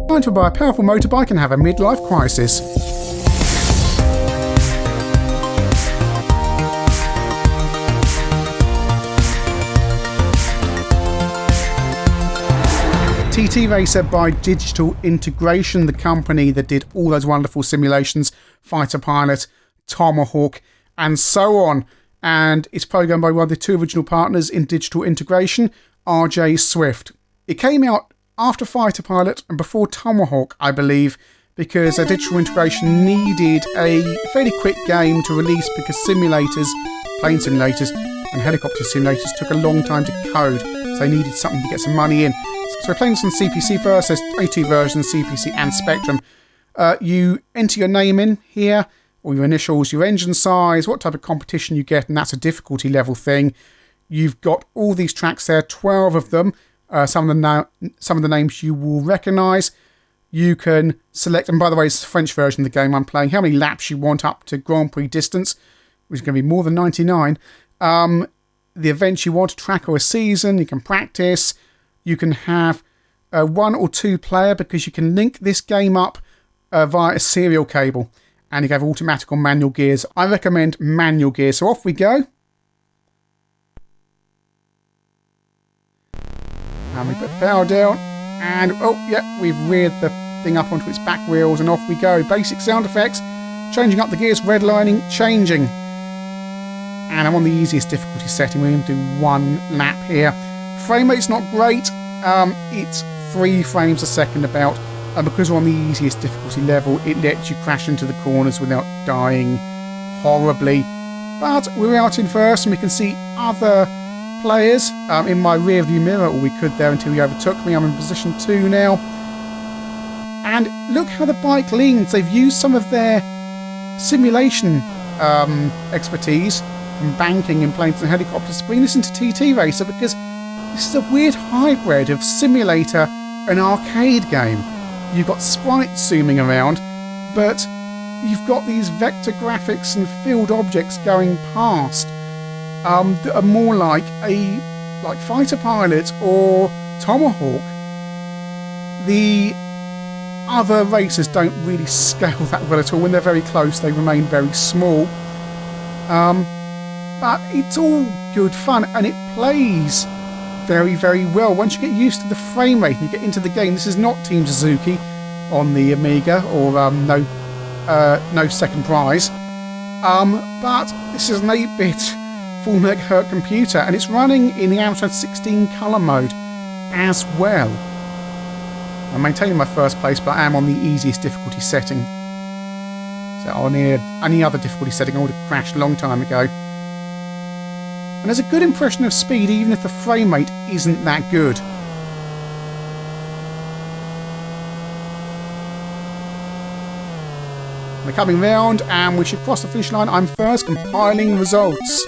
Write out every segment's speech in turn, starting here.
Trying to buy a powerful motorbike and have a midlife crisis. TT Racer by Digital Integration, the company that did all those wonderful simulations, Fighter Pilot, Tomahawk, and so on. And it's programmed by one of the two original partners in Digital Integration, RJ Swift. It came out after Fighter Pilot and before Tomahawk, I believe, because Digital Integration needed a fairly quick game to release because simulators, plane simulators and helicopter simulators took a long time to code, so they needed something to get some money in. So we're playing this on CPC first. There's only two versions, CPC and Spectrum. You enter your name in here, or your initials, your engine size, what type of competition you get, and that's a difficulty level thing. You've got all these tracks there, 12 of them. Some of the names you will recognise. You can select, and by the way, it's the French version of the game I'm playing, how many laps you want up to Grand Prix distance, which is going to be more than 99. The events you want, a track or a season, you can practice. You can have a 1 or 2 player because you can link this game up via a serial cable. And you can have automatic or manual gears. I recommend manual gears. So off we go. And we put the power down. And, oh, yeah, we've reared the thing up onto its back wheels. And off we go. Basic sound effects. Changing up the gears, redlining, changing. And I'm on the easiest difficulty setting. We're going to do 1 lap here. Frame rate's not great. It's 3 frames a second about. And because we're on the easiest difficulty level, it lets you crash into the corners without dying horribly. But we're out in first and we can see other players in my rear view mirror, or we could there until he overtook me. I'm in position 2 now. And look how the bike leans. They've used some of their simulation expertise from banking in planes and helicopters to bring this into TT Racer, because this is a weird hybrid of simulator and arcade game. You've got sprites zooming around, but you've got these vector graphics and field objects going past that are more like Fighter Pilot or Tomahawk. The other racers don't really scale that well at all. When they're very close, they remain very small. But it's all good fun, and it plays very, very well. Once you get used to the frame rate and you get into the game, this is not Team Suzuki on the Amiga, or no second prize. But this is an 8-bit full megahertz computer, and it's running in the Amstrad 16 colour mode as well. I'm maintaining my first place, but I am on the easiest difficulty setting. So on any other difficulty setting, I would have crashed a long time ago. And there's a good impression of speed, even if the frame rate isn't that good. We're coming round, and we should cross the finish line. I'm first, compiling results.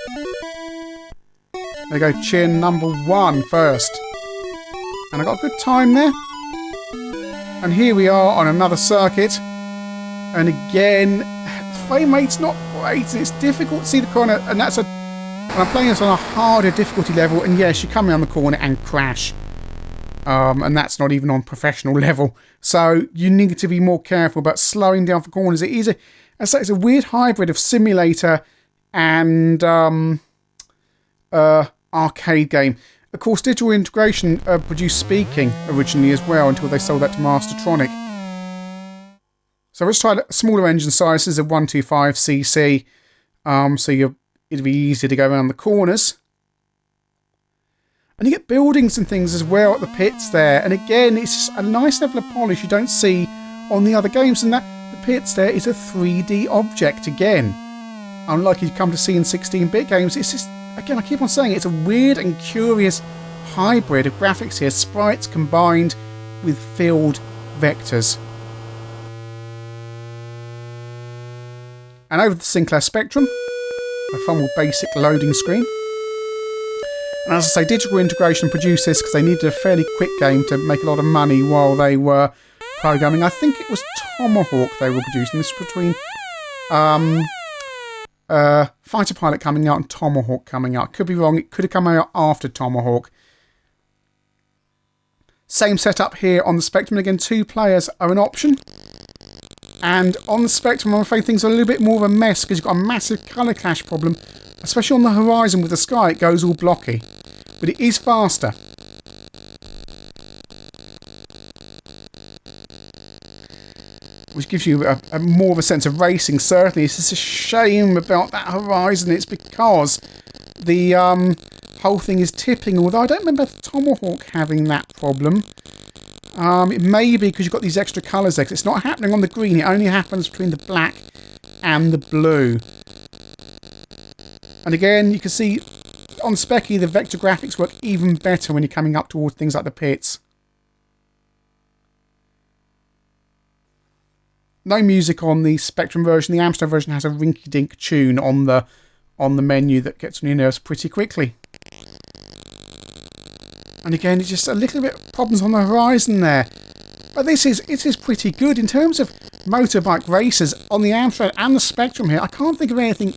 There we go, Chin number 1 first. And I got a good time there. And here we are on another circuit. And again, the frame rate's not great. It's difficult to see the corner, and that's and I'm playing this on a harder difficulty level, and yes, you come around the corner and crash. And that's not even on professional level. So you need to be more careful about slowing down for corners. It is it's a weird hybrid of simulator and arcade game. Of course, Digital Integration produced Speaking originally as well, until they sold that to Mastertronic. So let's try smaller engine sizes of 125cc. So it'd be easier to go around the corners. And you get buildings and things as well at the pits there. And again, it's just a nice level of polish you don't see on the other games. And that the pits there is a 3D object again. Unlike you come to see in 16-bit games, it's just, again, I keep on saying it's a weird and curious hybrid of graphics here. Sprites combined with filled vectors. And over the Sinclair Spectrum, a fun little basic loading screen. And as I say, Digital Integration produced this because they needed a fairly quick game to make a lot of money while they were programming. I think it was Tomahawk they were producing. This was between Fighter Pilot coming out and Tomahawk coming out. Could be wrong. It could have come out after Tomahawk. Same setup here on the Spectrum. Again, 2 players are an option. And on the Spectrum, I'm afraid things are a little bit more of a mess because you've got a massive colour clash problem, especially on the horizon with the sky. It goes all blocky. But it is faster. Which gives you a more of a sense of racing, certainly. It's just a shame about that horizon. It's because the whole thing is tipping, although I don't remember Tomahawk having that problem. It may be because you've got these extra colours there, 'cause it's not happening on the green. It only happens between the black and the blue. And again, you can see on Specky, the vector graphics work even better when you're coming up towards things like the pits. No music on the Spectrum version. The Amstrad version has a rinky-dink tune on the menu that gets on your nerves pretty quickly. And again, it's just a little bit of problems on the horizon there. But it is pretty good in terms of motorbike races on the Amstrad and the Spectrum here. I can't think of anything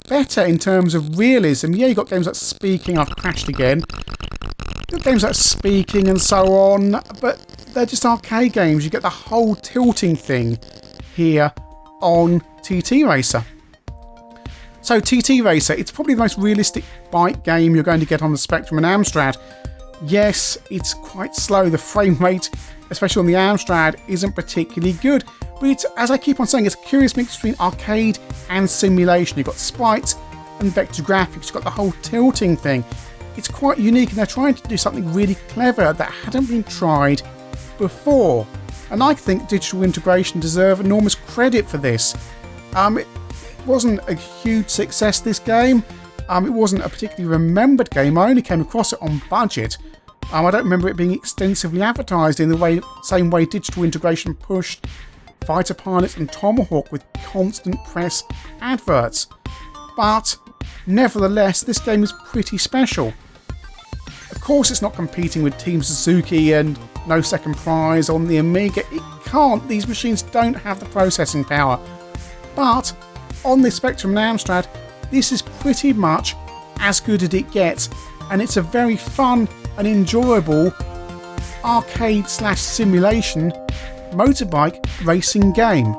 better in terms of realism. Yeah, you've got games like Speaking. I've crashed again. You've got games like Speaking and so on, but they're just arcade games. You get the whole tilting thing here on TT Racer. So TT Racer, it's probably the most realistic bike game you're going to get on the Spectrum and Amstrad. Yes, it's quite slow. The frame rate, especially on the Amstrad, isn't particularly good. But it's, as I keep on saying, it's a curious mix between arcade and simulation. You've got sprites and vector graphics. You've got the whole tilting thing. It's quite unique, and they're trying to do something really clever that hadn't been tried before. And I think digital integration deserve enormous credit for this. It wasn't a huge success, this game. It wasn't a particularly remembered game. I only came across it on budget. I don't remember it being extensively advertised in the same way digital integration pushed Fighter Pilot and Tomahawk with constant press adverts. But nevertheless, this game is pretty special. Of course, it's not competing with Team Suzuki and no second prize on the Amiga. It can't. These machines don't have the processing power. But on the Spectrum and Amstrad, this is pretty much as good as it gets, and it's a very fun and enjoyable arcade/simulation motorbike racing game.